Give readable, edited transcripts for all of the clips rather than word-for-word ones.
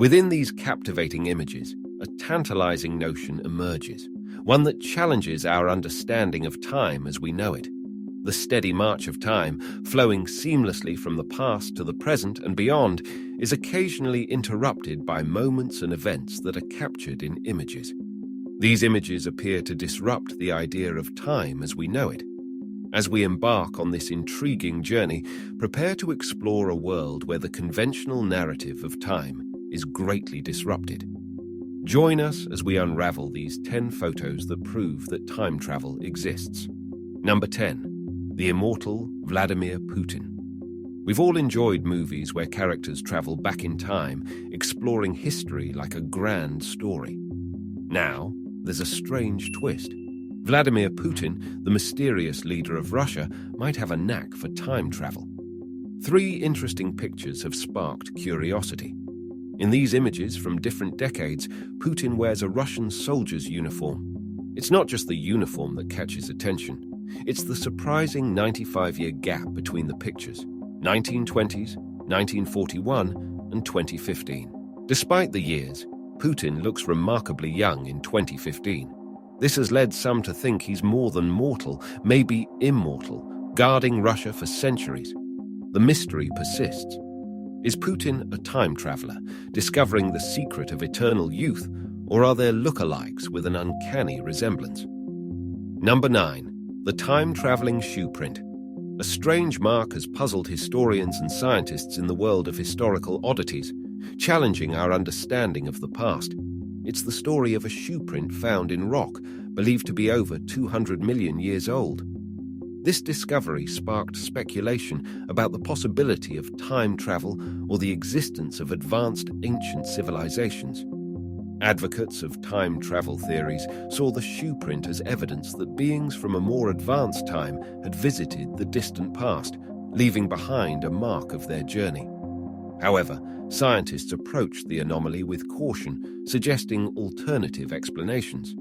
Within these captivating images, a tantalizing notion emerges, one that challenges our understanding of time as we know it. The steady march of time, flowing seamlessly from the past to the present and beyond, is occasionally interrupted by moments and events that are captured in images. These images appear to disrupt the idea of time as we know it. As we embark on this intriguing journey, prepare to explore a world where the conventional narrative of time is greatly disrupted. Join us as we unravel these 10 photos that prove that time travel exists. Number 10. The immortal Vladimir Putin. We've all enjoyed movies where characters travel back in time, exploring history like a grand story. Now, there's a strange twist. Vladimir Putin, the mysterious leader of Russia, might have a knack for time travel. 3 interesting pictures have sparked curiosity. In these images from different decades, Putin wears a Russian soldier's uniform. It's not just the uniform that catches attention. It's the surprising 95-year gap between the pictures, 1920s, 1941, and 2015. Despite the years, Putin looks remarkably young in 2015. This has led some to think he's more than mortal, maybe immortal, guarding Russia for centuries. The mystery persists. Is Putin a time traveler, discovering the secret of eternal youth, or are there lookalikes with an uncanny resemblance? Number 9. The time-traveling shoe print. A strange mark has puzzled historians and scientists in the world of historical oddities, challenging our understanding of the past. It's the story of a shoe print found in rock, believed to be over 200 million years old. This discovery sparked speculation about the possibility of time travel or the existence of advanced ancient civilizations. Advocates of time travel theories saw the shoe print as evidence that beings from a more advanced time had visited the distant past, leaving behind a mark of their journey. However, scientists approached the anomaly with caution, suggesting alternative explanations.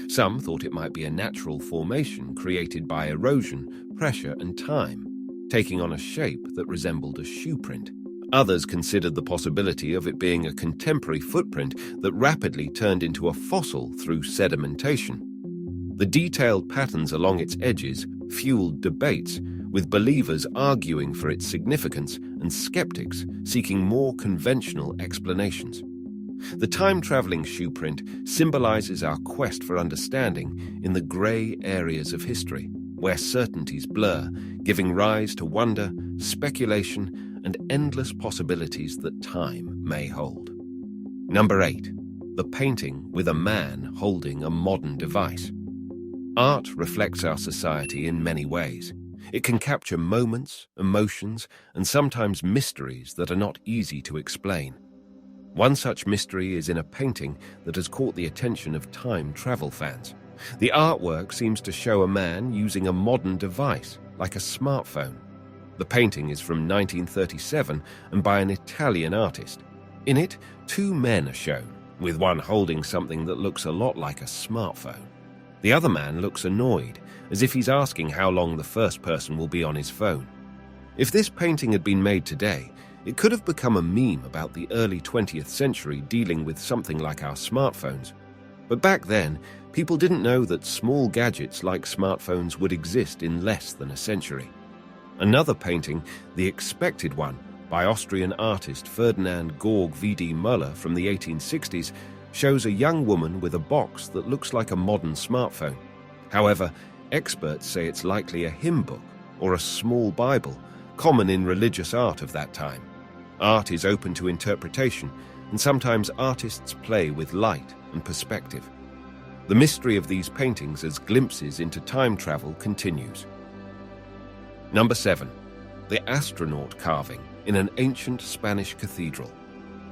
Some thought it might be a natural formation created by erosion, pressure, and time, taking on a shape that resembled a shoe print. Others considered the possibility of it being a contemporary footprint that rapidly turned into a fossil through sedimentation. The detailed patterns along its edges fueled debates, with believers arguing for its significance and skeptics seeking more conventional explanations. The time-traveling shoe print symbolizes our quest for understanding in the gray areas of history, where certainties blur, giving rise to wonder, speculation, and endless possibilities that time may hold. Number 8. The painting with a man holding a modern device. Art reflects our society in many ways. It can capture moments, emotions, and sometimes mysteries that are not easy to explain. One such mystery is in a painting that has caught the attention of time travel fans. The artwork seems to show a man using a modern device, like a smartphone. The painting is from 1937 and by an Italian artist. In it, 2 men are shown, with one holding something that looks a lot like a smartphone. The other man looks annoyed, as if he's asking how long the first person will be on his phone. If this painting had been made today, it could have become a meme about the early 20th century dealing with something like our smartphones. But back then, people didn't know that small gadgets like smartphones would exist in less than a century. Another painting, The Expected One, by Austrian artist Ferdinand Georg V.D. Müller from the 1860s, shows a young woman with a box that looks like a modern smartphone. However, experts say it's likely a hymn book or a small Bible, common in religious art of that time. Art is open to interpretation, and sometimes artists play with light and perspective. The mystery of these paintings as glimpses into time travel continues. Number 7. The astronaut carving in an ancient Spanish cathedral.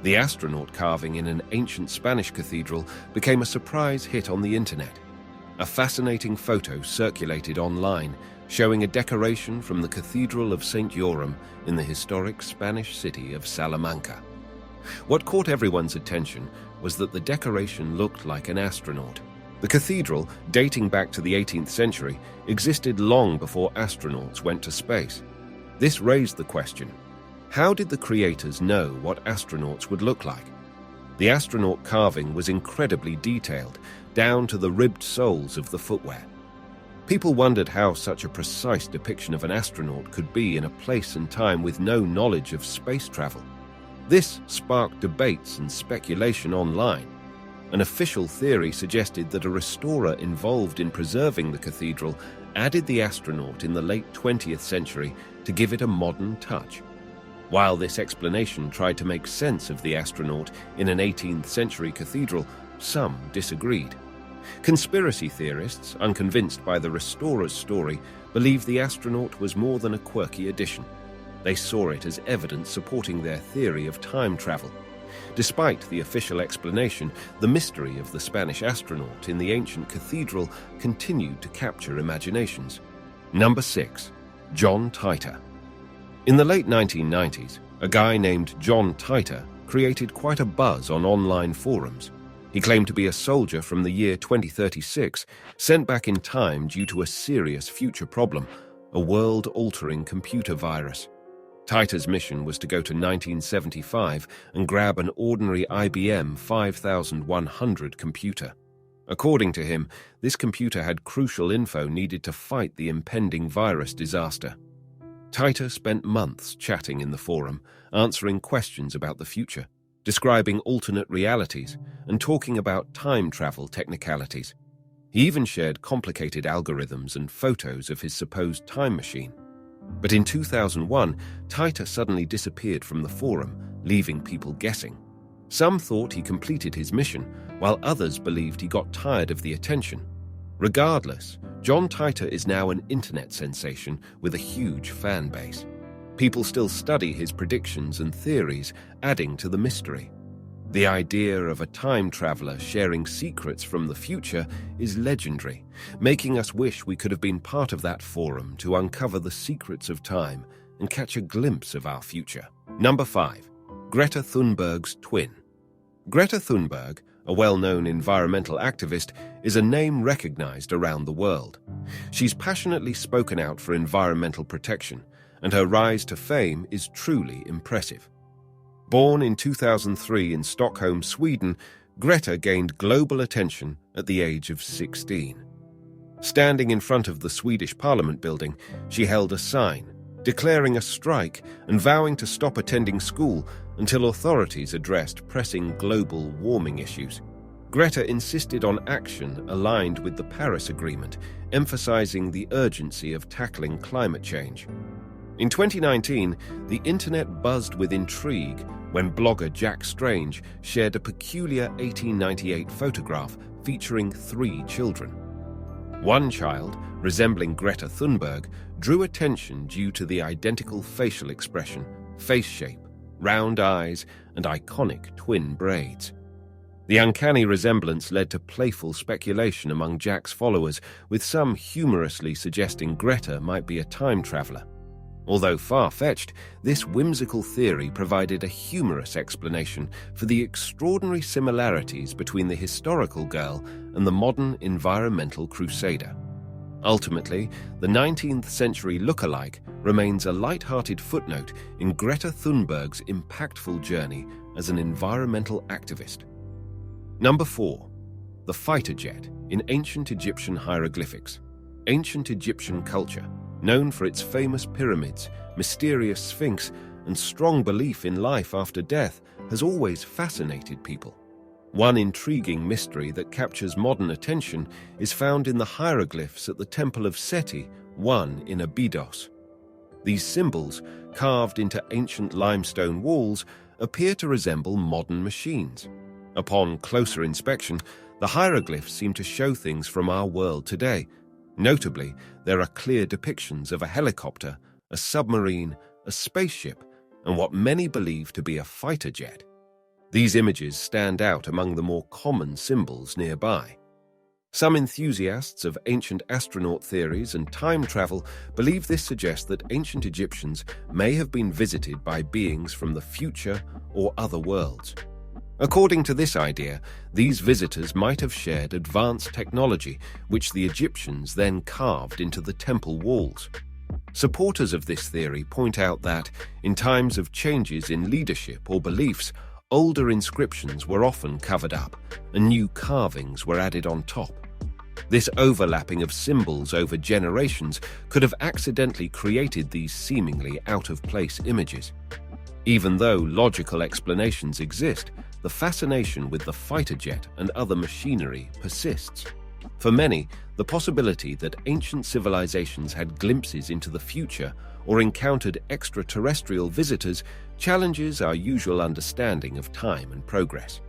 The astronaut carving in an ancient Spanish cathedral became a surprise hit on the internet. A fascinating photo circulated online showing a decoration from the Cathedral of St. Joram in the historic Spanish city of Salamanca. What caught everyone's attention was that the decoration looked like an astronaut. The cathedral, dating back to the 18th century, existed long before astronauts went to space. This raised the question: how did the creators know what astronauts would look like? The astronaut carving was incredibly detailed, down to the ribbed soles of the footwear. People wondered how such a precise depiction of an astronaut could be in a place and time with no knowledge of space travel. This sparked debates and speculation online. An official theory suggested that a restorer involved in preserving the cathedral added the astronaut in the late 20th century to give it a modern touch. While this explanation tried to make sense of the astronaut in an 18th century cathedral, some disagreed. Conspiracy theorists, unconvinced by the restorer's story, believe the astronaut was more than a quirky addition. They saw it as evidence supporting their theory of time travel. Despite the official explanation, the mystery of the Spanish astronaut in the ancient cathedral continued to capture imaginations. Number 6. John Titor. In the late 1990s, a guy named John Titor created quite a buzz on online forums. He claimed to be a soldier from the year 2036, sent back in time due to a serious future problem, a world-altering computer virus. Titor's mission was to go to 1975 and grab an ordinary IBM 5100 computer. According to him, this computer had crucial info needed to fight the impending virus disaster. Titor spent months chatting in the forum, answering questions about the future, describing alternate realities, and talking about time travel technicalities. He even shared complicated algorithms and photos of his supposed time machine. But in 2001, Titor suddenly disappeared from the forum, leaving people guessing. Some thought he completed his mission, while others believed he got tired of the attention. Regardless, John Titor is now an internet sensation with a huge fan base. People still study his predictions and theories, adding to the mystery. The idea of a time traveler sharing secrets from the future is legendary, making us wish we could have been part of that forum to uncover the secrets of time and catch a glimpse of our future. Number 5. Greta Thunberg's twin. Greta Thunberg, a well-known environmental activist, is a name recognized around the world. She's passionately spoken out for environmental protection, and her rise to fame is truly impressive. Born in 2003 in Stockholm, Sweden, Greta gained global attention at the age of 16. Standing in front of the Swedish Parliament building, she held a sign, declaring a strike and vowing to stop attending school until authorities addressed pressing global warming issues. Greta insisted on action aligned with the Paris Agreement, emphasizing the urgency of tackling climate change. In 2019, the internet buzzed with intrigue when blogger Jack Strange shared a peculiar 1898 photograph featuring 3 children. One child, resembling Greta Thunberg, drew attention due to the identical facial expression, face shape, round eyes, and iconic twin braids. The uncanny resemblance led to playful speculation among Jack's followers, with some humorously suggesting Greta might be a time traveler. Although far-fetched, this whimsical theory provided a humorous explanation for the extraordinary similarities between the historical girl and the modern environmental crusader. Ultimately, the 19th century look-alike remains a light-hearted footnote in Greta Thunberg's impactful journey as an environmental activist. Number 4. The fighter jet in ancient Egyptian hieroglyphics. Ancient Egyptian culture, known for its famous pyramids, mysterious sphinx, and strong belief in life after death, has always fascinated people. One intriguing mystery that captures modern attention is found in the hieroglyphs at the Temple of Seti, one in Abydos. These symbols, carved into ancient limestone walls, appear to resemble modern machines. Upon closer inspection, the hieroglyphs seem to show things from our world today. Notably, there are clear depictions of a helicopter, a submarine, a spaceship, and what many believe to be a fighter jet. These images stand out among the more common symbols nearby. Some enthusiasts of ancient astronaut theories and time travel believe this suggests that ancient Egyptians may have been visited by beings from the future or other worlds. According to this idea, these visitors might have shared advanced technology, which the Egyptians then carved into the temple walls. Supporters of this theory point out that, in times of changes in leadership or beliefs, older inscriptions were often covered up, and new carvings were added on top. This overlapping of symbols over generations could have accidentally created these seemingly out-of-place images. Even though logical explanations exist, the fascination with the fighter jet and other machinery persists. For many, the possibility that ancient civilizations had glimpses into the future or encountered extraterrestrial visitors challenges our usual understanding of time and progress.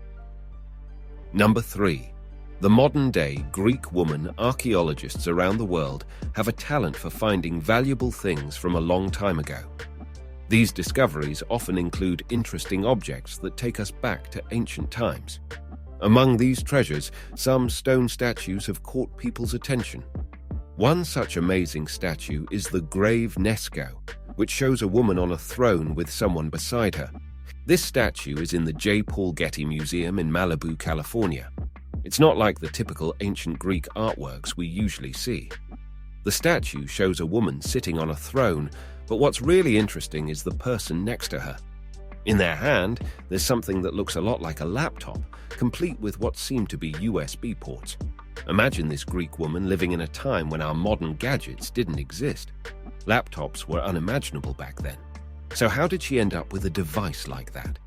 Number 3. The modern-day Greek woman archaeologists around the world have a talent for finding valuable things from a long time ago. These discoveries often include interesting objects that take us back to ancient times. Among these treasures, some stone statues have caught people's attention. One such amazing statue is the grave Nesco, which shows a woman on a throne with someone beside her. This statue is in the J. Paul Getty Museum in Malibu, California. It's not like the typical ancient Greek artworks we usually see. The statue shows a woman sitting on a throne, but what's really interesting is the person next to her. In their hand, there's something that looks a lot like a laptop, complete with what seem to be USB ports. Imagine this Greek woman living in a time when our modern gadgets didn't exist. Laptops were unimaginable back then. So how did she end up with a device like that?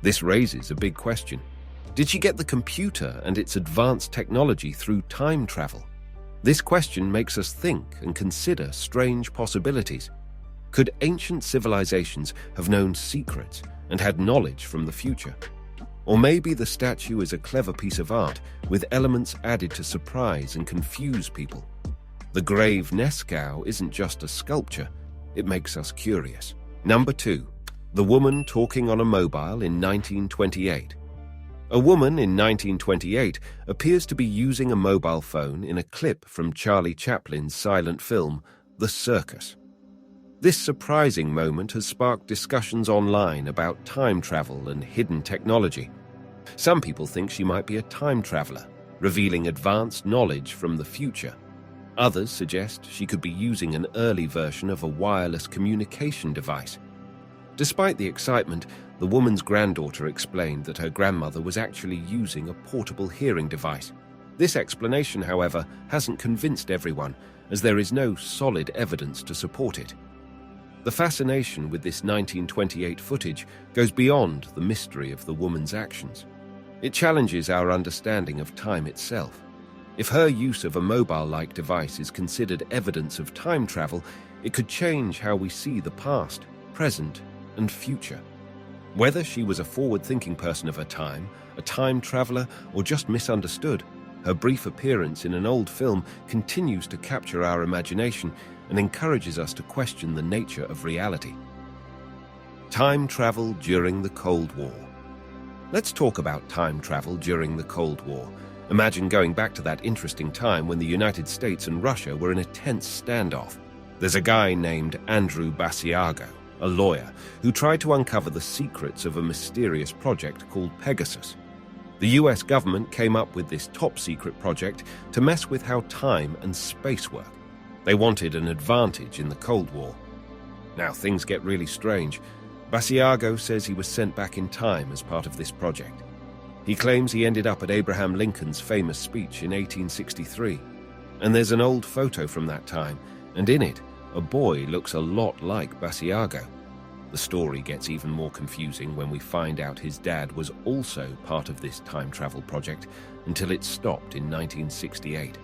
This raises a big question. Did she get the computer and its advanced technology through time travel? This question makes us think and consider strange possibilities. Could ancient civilizations have known secrets and had knowledge from the future? Or maybe the statue is a clever piece of art with elements added to surprise and confuse people. The grave Nesco isn't just a sculpture, it makes us curious. Number 2. The woman talking on a mobile in 1928. A woman in 1928 appears to be using a mobile phone in a clip from Charlie Chaplin's silent film, The Circus. This surprising moment has sparked discussions online about time travel and hidden technology. Some people think she might be a time traveler, revealing advanced knowledge from the future. Others suggest she could be using an early version of a wireless communication device. Despite the excitement, the woman's granddaughter explained that her grandmother was actually using a portable hearing device. This explanation, however, hasn't convinced everyone, as there is no solid evidence to support it. The fascination with this 1928 footage goes beyond the mystery of the woman's actions. It challenges our understanding of time itself. If her use of a mobile-like device is considered evidence of time travel, it could change how we see the past, present, and future. Whether she was a forward-thinking person of her time, a time traveler, or just misunderstood, her brief appearance in an old film continues to capture our imagination and encourages us to question the nature of reality. Time travel during the Cold War. Let's talk about time travel during the Cold War. Imagine going back to that interesting time when the United States and Russia were in a tense standoff. There's a guy named Andrew Basiago, a lawyer, who tried to uncover the secrets of a mysterious project called Pegasus. The US government came up with this top-secret project to mess with how time and space work. They wanted an advantage in the Cold War. Now things get really strange. Basiago says he was sent back in time as part of this project. He claims he ended up at Abraham Lincoln's famous speech in 1863. And there's an old photo from that time, and in it, a boy looks a lot like Basiago. The story gets even more confusing when we find out his dad was also part of this time travel project until it stopped in 1968.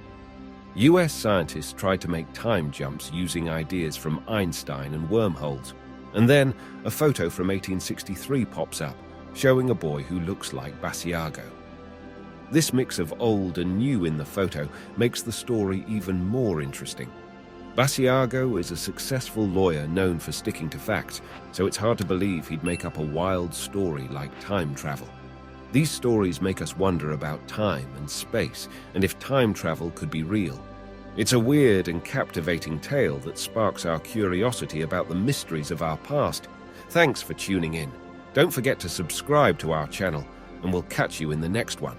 US scientists tried to make time jumps using ideas from Einstein and wormholes, and then a photo from 1863 pops up, showing a boy who looks like Basiago. This mix of old and new in the photo makes the story even more interesting. Basiago is a successful lawyer known for sticking to facts, so it's hard to believe he'd make up a wild story like time travel. These stories make us wonder about time and space, and if time travel could be real. It's a weird and captivating tale that sparks our curiosity about the mysteries of our past. Thanks for tuning in. Don't forget to subscribe to our channel, and we'll catch you in the next one.